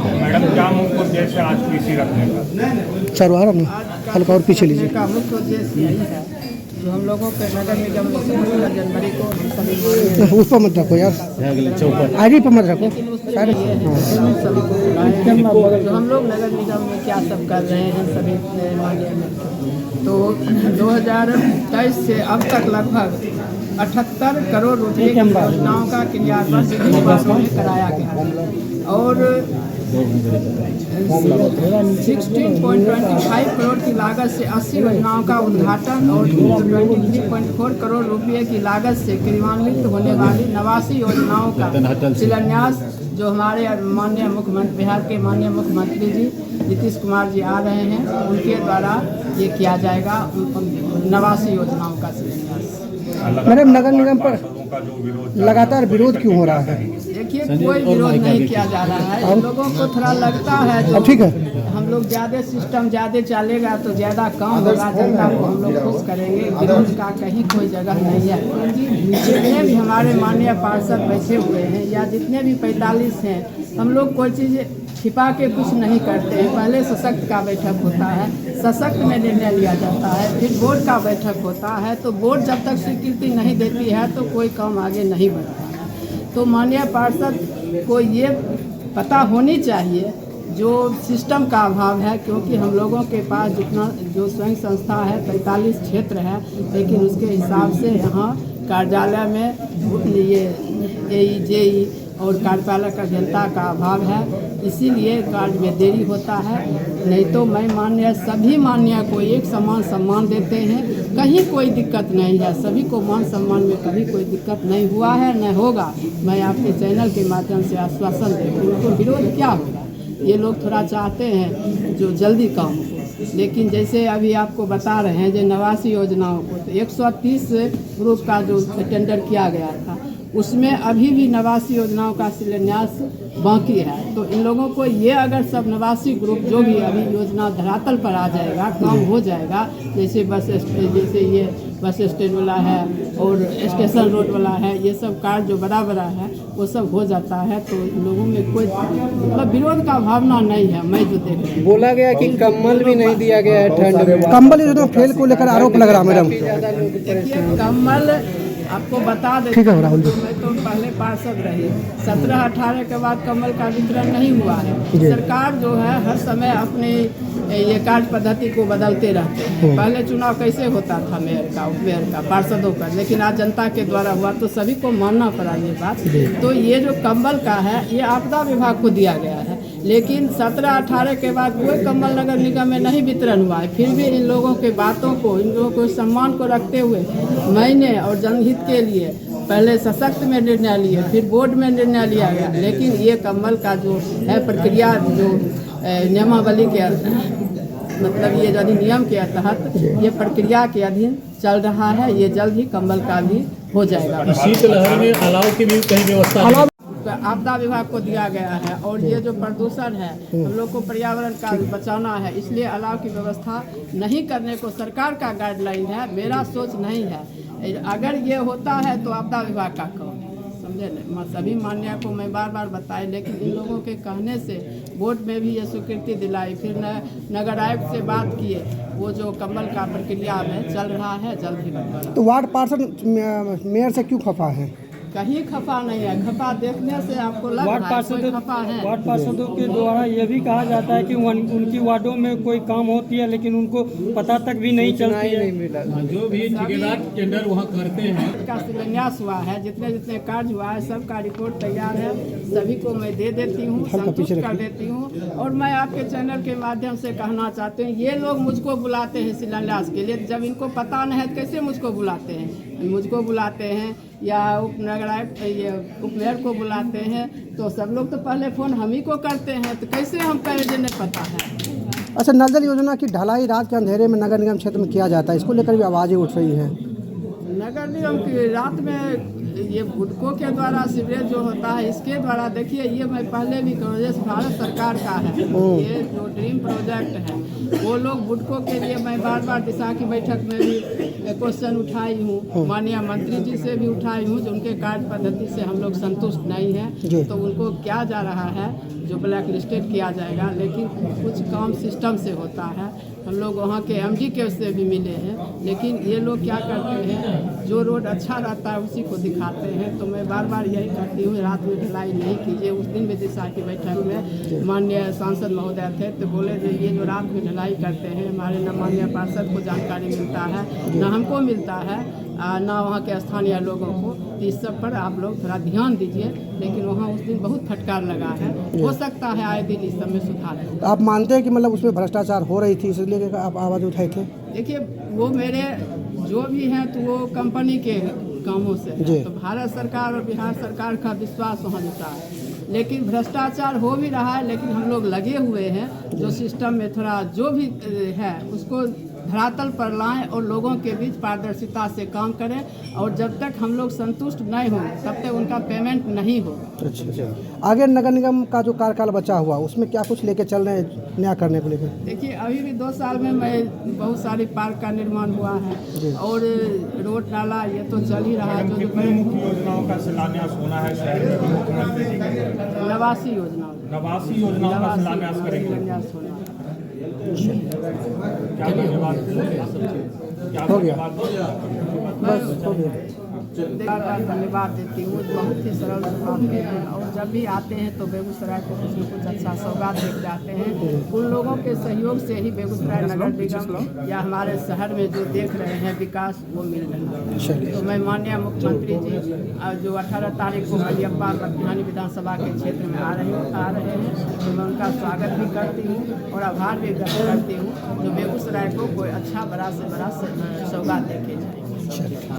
Madam क्या मुख्य उद्देश्य आज पीसी रखने का? चारवारा में हल्का और पीछे लीजिए। का मुख्य उद्देश्य यही है जो हम लोगों के नगर निगम में 16 जनवरी को हम सभी माननीय उस पर मत रखो यार, आगे पर मत रखो। सारे सभी को बुलाए हैं। तो हम लोग नगर निगम में क्या सब कर रहे हैं सभी माननीय में, तो 2023 से अब तक लगभग 78 करोड़ रुपए की योजनाओं का क्रियान्वयन विभिन्न विभागों में कराया गया और 16.25 करोड़ की लागत से 80 योजनाओं का उद्घाटन और 23.4 करोड़ रुपए की लागत से क्रियान्वित होने वाली 89 योजनाओं का शिलान्यास जो हमारे माननीय मुख्यमंत्री बिहार के माननीय मुख्यमंत्री जी नीतीश कुमार जी आ रहे हैं उनके द्वारा ये किया जाएगा। 89 योजनाओं का शिलान्यास। मैडम, नगर निगम पर लगातार विरोध क्यों हो रहा है? देखिए, कोई विरोध नहीं किया जा रहा है। हम लोगों को थोड़ा लगता है जो ठीक है, हम लोग ज़्यादा सिस्टम ज़्यादा चलेगा तो ज़्यादा काम होगा, जनता को हम लोग खुश करेंगे। विरोध का कहीं कोई जगह नहीं है। जितने भी हमारे माननीय पार्षद बैठे हुए हैं या जितने भी 45 हैं, हम लोग कोई चीज़ छिपा के कुछ नहीं करते हैं। पहले सशक्त का बैठक होता है, सशक्त में निर्णय लिया जाता है, फिर बोर्ड का बैठक होता है। तो बोर्ड जब तक स्वीकृति नहीं देती है तो कोई काम आगे नहीं बढ़ता है। तो माननीय पार्षद को ये पता होनी चाहिए जो सिस्टम का अभाव है, क्योंकि हम लोगों के पास जितना जो स्वयं संस्था है 45 क्षेत्र है, लेकिन उसके हिसाब से यहाँ कार्यालय में ये जेई और कार्यपालक अभियंता का अभाव है, इसीलिए कार्य में देरी होता है। नहीं तो मैं माननीय सभी माननीय को एक समान सम्मान देते हैं, कहीं कोई दिक्कत नहीं है। सभी को मान सम्मान में कभी कोई दिक्कत नहीं हुआ है, न होगा। मैं आपके चैनल के माध्यम से आश्वासन देती हूँ। उनको विरोध क्या होगा? ये लोग थोड़ा चाहते हैं जो जल्दी काम हो, लेकिन जैसे अभी आपको बता रहे हैं जो 89 योजनाओं को तो 130 ग्रुप का जो टेंडर किया गया था उसमें अभी भी 89 योजनाओं का शिलान्यास बाकी है। तो इन लोगों को ये अगर सब 89 ग्रुप जो भी अभी योजना धरातल पर आ जाएगा, काम हो जाएगा, जैसे जैसे ये बस स्टैंड वाला है और स्टेशन रोड वाला है, ये सब कार्य जो बड़ा बड़ा है वो सब हो जाता है, तो इन लोगों में कोई मतलब विरोध का भावना नहीं है। मैं जो देख रही हूँ, बोला गया कि कंबल भी नहीं दिया गया है ठंड में। कंबल योजना फेल को लेकर आरोप लग रहा मैडम। देखिए कम्बल आपको बता दें, ठीक है राहुल जी, मैं तो पहले पार्षद रही, 17-18 के बाद कम्बल का वितरण नहीं हुआ है। सरकार जो है हर समय अपने ये कार्य पद्धति को बदलते रहते हैं। पहले चुनाव कैसे होता था मेयर का, उपमेयर का, पार्षदों का, लेकिन आज जनता के द्वारा हुआ तो सभी को मानना पड़ा ये बात। तो ये जो कम्बल का है ये आपदा विभाग को दिया गया है, लेकिन 17-18 के बाद कोई कम्बल नगर निगम में नहीं वितरण हुआ है। फिर भी इन लोगों के बातों को, इन लोगों को सम्मान को रखते हुए मैंने और जनहित के लिए पहले सशक्त में निर्णय लिए, फिर बोर्ड में निर्णय लिया गया, लेकिन ये कम्बल का जो है प्रक्रिया जो नियमावली के मतलब ये जो अधिनियम के तहत ये प्रक्रिया के अधीन चल रहा है। ये जल्द ही कम्बल का भी हो जाएगा। शीतलहर में अलाव की भी कहीं व्यवस्था आपदा विभाग को दिया गया है और ये जो प्रदूषण है हम लोग को पर्यावरण का बचाना है, इसलिए अलाव की व्यवस्था नहीं करने को सरकार का गाइडलाइन है, मेरा सोच नहीं है। अगर ये होता है तो आपदा विभाग का काम है, समझे न। सभी मान्य को मैं बार बार बताए, लेकिन इन लोगों के कहने से बोर्ड में भी ये स्वीकृति दिलाई, फिर नगर आयुक्त से बात किए, वो जो कम्बल का प्रक्रिया में चल रहा है, जल्द ही बनेगा। तो वार्ड पार्षद मेयर से क्यों खफा है? कहीं खफा नहीं है, खफा देखने से आपको लग रहा है कोई खफा है। वार्ड पार्षदों के द्वारा ये भी कहा जाता है कि उनकी वार्डों में कोई काम होती है लेकिन उनको पता तक भी नहीं चलती है। जो भी ठेकेदार टेंडर वहाँ करते हैं का शिलान्यास हुआ है, जितने जितने कार्य हुआ है सबका रिपोर्ट तैयार है, सभी को मैं दे देती हूँ, संतुष्ट कर देती हूँ। और मैं आपके चैनल के माध्यम से कहना चाहती हूँ, ये लोग मुझको बुलाते हैं शिलान्यास के लिए, जब इनको पता नहीं है कैसे मुझको बुलाते हैं? मुझको बुलाते हैं या उपनगर आयुक्त ये उपमेयर को बुलाते हैं, तो सब लोग तो पहले फ़ोन हम ही को करते हैं, तो कैसे हम कहें जिन्हें पता है। अच्छा, नल जल योजना की ढलाई रात के अंधेरे में नगर निगम क्षेत्र में किया जाता है, इसको लेकर भी आवाज़ें उठ रही हैं। नगर निगम की रात में ये बुडको के द्वारा सीवरेज जो होता है इसके द्वारा, देखिए ये मैं पहले भी कहूँ, जैसे भारत सरकार का है ये जो ड्रीम प्रोजेक्ट है, वो लोग बुडको के लिए मैं बार बार दिशा की बैठक में भी क्वेश्चन उठाई हूँ, माननीय मंत्री जी से भी उठाई हूँ, जो उनके कार्य पद्धति से हम लोग संतुष्ट नहीं हैं। तो उनको क्या जा रहा है जो ब्लैक लिस्टेड किया जाएगा, लेकिन कुछ काम सिस्टम से होता है। हम लोग वहाँ के एमडी के उससे भी मिले हैं, लेकिन ये लोग क्या करते हैं, जो रोड अच्छा रहता है उसी को दिखाते हैं। तो मैं बार बार यही कहती हूँ, रात में ढलाई नहीं कीजिए। उस दिन विदिशा की बैठक में माननीय सांसद महोदय थे, तो बोले जो ये जो रात में ढलाई करते हैं, हमारे न माननीय पार्षद को जानकारी मिलता है, न हमको मिलता है, ना वहाँ के स्थानीय लोगों को। इस सब पर आप लोग थोड़ा ध्यान दीजिए। लेकिन वहाँ उस दिन बहुत फटकार लगा है, हो सकता है आए दिन इस सब में सुधार हो। आप मानते हैं कि मतलब उसमें भ्रष्टाचार हो रही थी, इसलिए आप आवाज़ उठाए थे? देखिए, वो मेरे जो भी हैं तो वो कंपनी के कामों से है। तो भारत सरकार और बिहार सरकार का विश्वास वहाँ जुटा है, लेकिन भ्रष्टाचार हो भी रहा है। लेकिन हम लोग लगे हुए हैं, जो सिस्टम में थोड़ा जो भी है उसको धरातल पर लाएं और लोगों के बीच पारदर्शिता से काम करें। और जब तक हम लोग संतुष्ट नहीं हों तब तक उनका पेमेंट नहीं होगा। अच्छा। आगे नगर निगम का जो कार्यकाल बचा हुआ, उसमें क्या कुछ लेके चल रहे हैं नया करने को लेकर? देखिए, अभी भी 2 साल में मैं बहुत सारी पार्क का निर्माण हुआ है और रोड नाला ये तो चल ही रहा है। जो मुख्य योजनाओं का शिलान्यास होना है शहर में, मुख्यमंत्री जी के नवासी योजनाओं का शिलान्यास करेंगे। क्या धन्यवाद, हो गया, बस हो गया। धन्यवाद देती हूँ, बहुत ही सरल स्वभाव के हैं और जब भी आते हैं तो बेगूसराय को कुछ न कुछ अच्छा सौगात देख जाते हैं। उन लोगों के सहयोग से ही बेगूसराय नगर निगम या हमारे शहर में जो देख रहे हैं विकास, वो मिल रहा है। तो मैं माननीय मुख्यमंत्री जी जो 18 तारीख को मलियप्पा लखनानी विधानसभा के क्षेत्र में आ रहे हैं, तो मैं उनका स्वागत भी करती हूँ और आभार भी व्यक्त करती हूँ जो बेगूसराय को कोई अच्छा बड़ा से बड़ा सौगात देके जाएंगे।